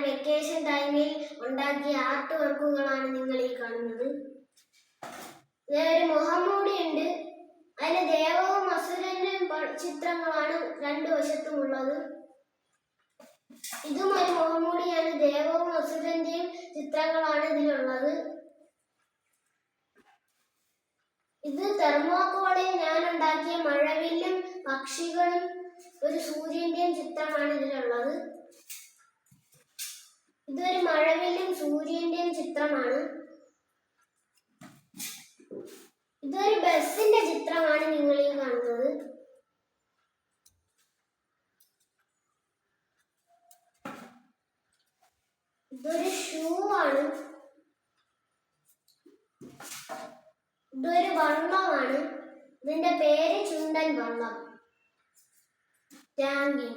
Vacation ടൈമിൽ ഉണ്ടാക്കിയ art വർക്കുകളാണ് നിങ്ങൾ ഈ കാണുന്നത്. ഒരു മുഖംമൂടി ഉണ്ട്, അതിന് ദേവവും അസുരന്റെയും ചിത്രങ്ങളാണ് രണ്ടു വശത്തും ഉള്ളത്. ഇതും ഒരു മുഖംമൂടിയാണ്, ദേവവും അസുരന്റെയും ചിത്രങ്ങളാണ് ഇതിലുള്ളത്. ഇത് തെർമോകോളിൽ ഞാൻ ഉണ്ടാക്കിയ മഴവില്ലും പക്ഷികളും ഒരു സൂര്യന്റെയും ചിത്രമാണ് ഇതിലുള്ളത്. ഇതൊരു മഴവില്ലും സൂര്യന്റെയും ചിത്രമാണ്. ഇതൊരു ബസിന്റെ ചിത്രമാണ് നിങ്ങൾ ഈ കാണുന്നത്. ഇതൊരു ഷൂ ആണ്. ഇതൊരു വള്ളമാണ്. ഇതിന്റെ പേര് ചുണ്ടൻ വള്ളം. Thank you.